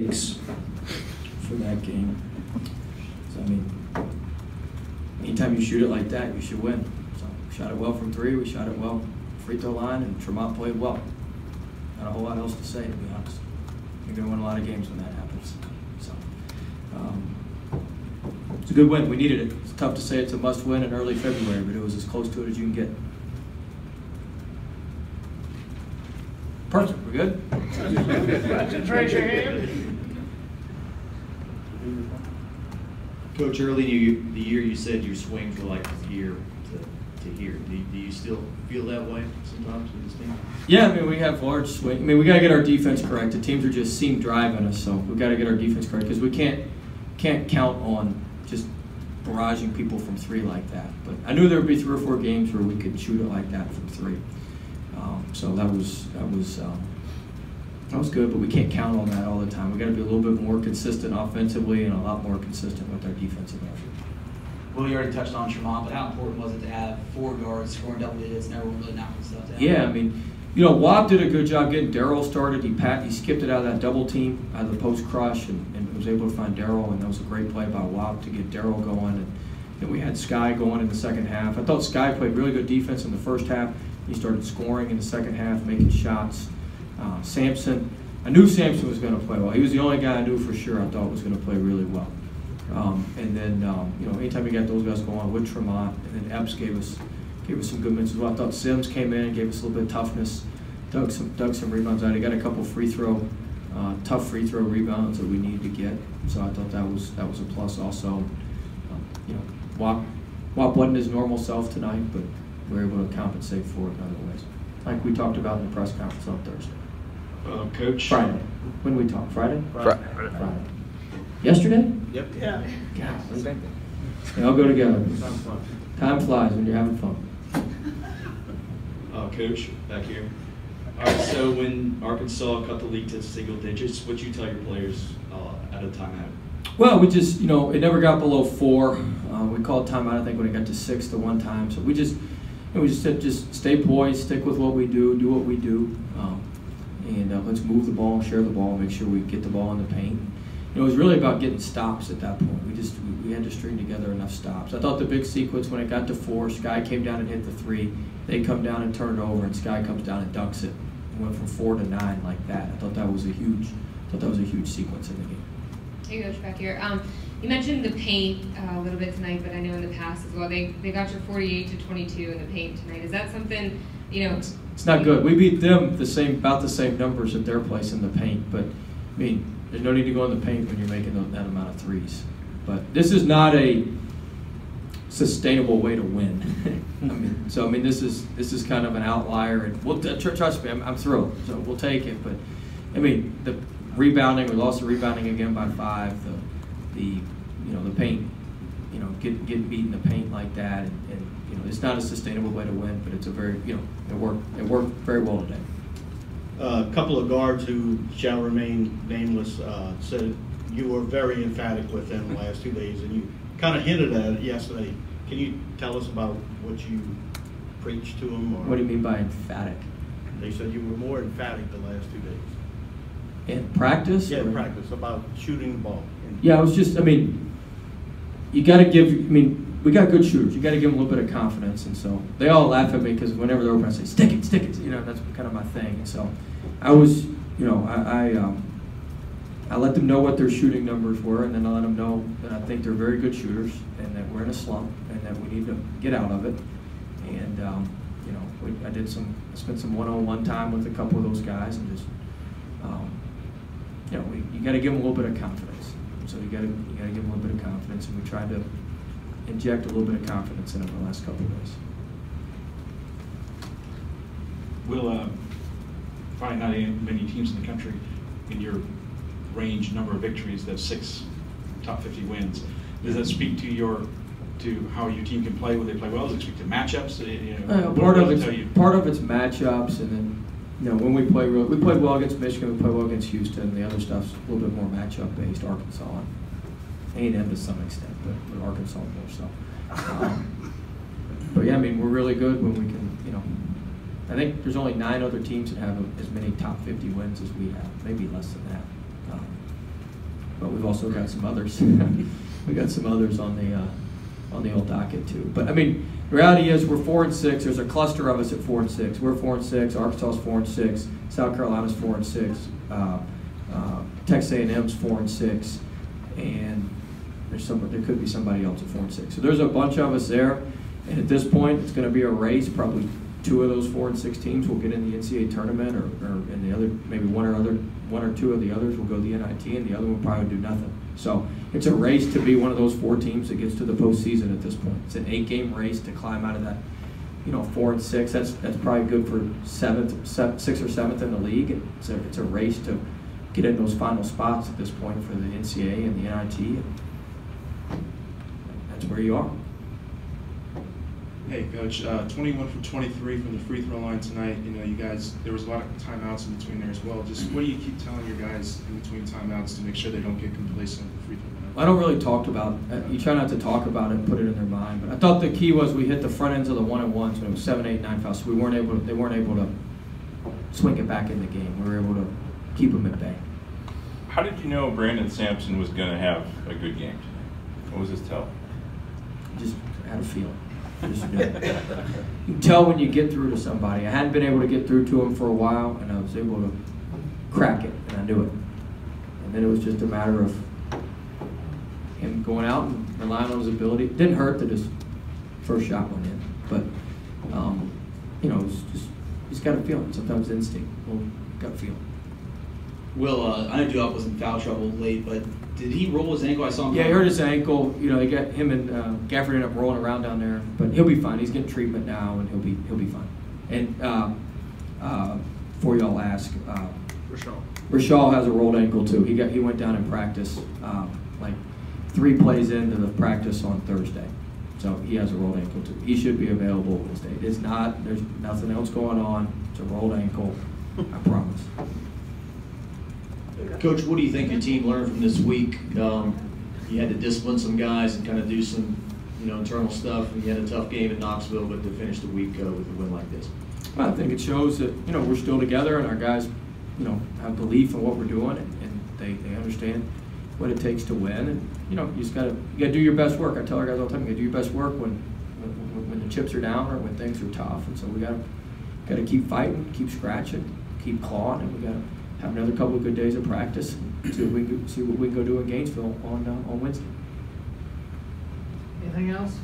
for that game. So, I mean, anytime you shoot it like that, you should win. So, we shot it well from three, we shot it well free throw line, and Tremont played well. Not a whole lot else to say, to be honest. You're going to win a lot of games when that happens. So, it's a good win. We needed it. It's tough to say it's a must-win in early February, but it was as close to it as you can get. Perfect. We're good? Raise your hand. Coach, early in the year you said your swings were like here to here. Do you still feel that way sometimes with this team? Yeah, I mean, we have large swings. I mean, we got to get our defense correct. The teams are just seam driving us, so we've got to get our defense correct because we can't count on just barraging people from three like that. But I knew there would be 3 or 4 games where we could shoot it like that from three. So that was good, but we can't count on that all the time. We got to be a little bit more consistent offensively and a lot more consistent with our defensive effort. Well, you already touched on Tremont, but how important was it to have 4 guards scoring double digits and everyone really knocking stuff down? Yeah, I mean, you know, Wab did a good job getting Darryl started. He skipped it out of that double team, out of the post crush, and was able to find Darryl, and that was a great play by Wab to get Darryl going. And then we had Sky going in the second half. I thought Sky played really good defense in the first half. He started scoring in the second half, making shots. Sampson, I knew Sampson was going to play well. He was the only guy I knew for sure I thought was going to play really well. And then, you know, anytime you got those guys going with Tremont, and then Epps gave us some good minutes as well. I thought Sims came in and gave us a little bit of toughness, dug some rebounds out. He got a couple tough free throw rebounds that we needed to get. So I thought that was a plus also. You know, Wap wasn't his normal self tonight, but we were able to compensate for it in other ways, like we talked about in the press conference on Thursday. Coach? Friday. When did we talk? Friday? Friday. Yesterday? Yep. Yeah. God, they all go together. Time flies when you're having fun. Coach, back here. All right, so when Arkansas cut the lead to single digits, what'd you tell your players at a timeout? Well, we just, you know, it never got below 4. We called timeout, I think, when it got to 6 the one time. So we just said, just stay poised, stick with what we do what we do, and let's move the ball, share the ball, make sure we get the ball in the paint. You know, it was really about getting stops at that point. We had to string together enough stops. I thought the big sequence when it got to 4, Sky came down and hit the 3. They come down and turn it over, and Sky comes down and dunks it. It went from 4 to 9 like that. I thought that was a huge sequence in the game. Hey, Coach, back here. You mentioned the paint a little bit tonight, but I know in the past as well, they got you 48-22 in the paint tonight. Is that something, you know? It's not good. We beat them about the same numbers at their place in the paint, but I mean, there's no need to go in the paint when you're making that amount of threes. But this is not a sustainable way to win. I mean, this is kind of an outlier, and we'll trust me, I'm thrilled. So we'll take it. But I mean, the rebounding, we lost the rebounding again by 5. The paint, you know, getting beat in the paint like that, and you know, it's not a sustainable way to win. But it's a very, you know, it worked very well today. A couple of guards who shall remain nameless said you were very emphatic with them the last 2 days, and you kind of hinted at it yesterday. Can you tell us about what you preached to them? Or What do you mean by emphatic? They said you were more emphatic the last 2 days. In practice? Yeah, in practice, about shooting the ball. Yeah, I was just, I mean, you got to we got good shooters. You got to give them a little bit of confidence, and so they all laugh at me because whenever they're open, I say, stick it. You know, that's kind of my thing. And so I was, you know, I let them know what their shooting numbers were, and then I let them know that I think they're very good shooters, and that we're in a slump, and that we need to get out of it. And you know, I spent some one-on-one time with a couple of those guys, and just, you know, you got to give them a little bit of confidence. So you got to give them a little bit of confidence, and we tried to inject a little bit of confidence in them the last couple of days. Will, probably not many teams in the country in your range number of victories that have 6 top 50 wins. Does that speak to how your team can play? Will they play well? Does it speak to matchups? You know, part of it's matchups, and then, you know, when we played well against Michigan, we played well against Houston, and the other stuff's a little bit more matchup based. Arkansas, A&M to some extent, but Arkansas more so. But yeah, I mean, we're really good when we can, you know. I think there's only 9 other teams that have as many top 50 wins as we have, maybe less than that. but we've also got some others. We got some others on the old docket too. But I mean, the reality is we're 4-6. There's a cluster of us at 4-6. We're 4-6. Arkansas's 4-6. South Carolina's 4-6. Texas A&M's 4-6, and there could be somebody else at 4-6. So there's a bunch of us there, and at this point, it's going to be a race. Probably 2 of those 4-6 teams will get in the NCAA tournament, or in the other, maybe one or two of the others will go to the NIT, and the other one probably do nothing. So it's a race to be one of those 4 teams that gets to the postseason at this point. It's an 8-game race to climb out of that, 4-6. That's probably good for 6th or 7th in the league. And it's a race to get in those final spots at this point for the NCAA and the NIT. That's where you are. Hey, Coach, 21 for 23 from the free throw line tonight. You guys, there was a lot of timeouts in between there as well. Just what do you keep telling your guys in between timeouts to make sure they don't get complacent with the free throw line? I don't really talk about it. You try not to talk about it and put it in their mind. But I thought the key was we hit the front ends of the 1-and-1s when it was 7, 8, 9 fouls. So they weren't able to swing it back in the game. We were able to keep them at bay. How did you know Brandon Sampson was going to have a good game tonight? What was his tell? Just had a feeling. Just knew. You can tell when you get through to somebody. I hadn't been able to get through to him for a while, and I was able to crack it, and I knew it. And then it was just a matter of him going out and relying on his ability. It didn't hurt that his first shot went in, but it's just he's got a feeling. Sometimes instinct. Well, got a feeling. Will, I know Duop was in foul trouble late, but did he roll his ankle? I saw him. Yeah, he hurt his ankle. They got him and Gafford ended up rolling around down there, but he'll be fine. He's getting treatment now, and he'll be fine. And before y'all ask, Rashal has a rolled ankle too. He went down in practice, like 3 plays into the practice on Thursday, so he has a rolled ankle too. He should be available Wednesday. There's nothing else going on. It's a rolled ankle, I promise. Coach, what do you think your team learned from this week? You had to discipline some guys and kind of do some, internal stuff. And you had a tough game in Knoxville, but to finish the week with a win like this. Well, I think it shows that we're still together, and our guys, have belief in what we're doing, and they understand what it takes to win. And you just gotta do your best work. I tell our guys all the time, you gotta do your best work when the chips are down or when things are tough. And so we gotta keep fighting, keep scratching, keep clawing, and we gotta have another couple of good days of practice and see what we can go do in Gainesville on Wednesday. Anything else?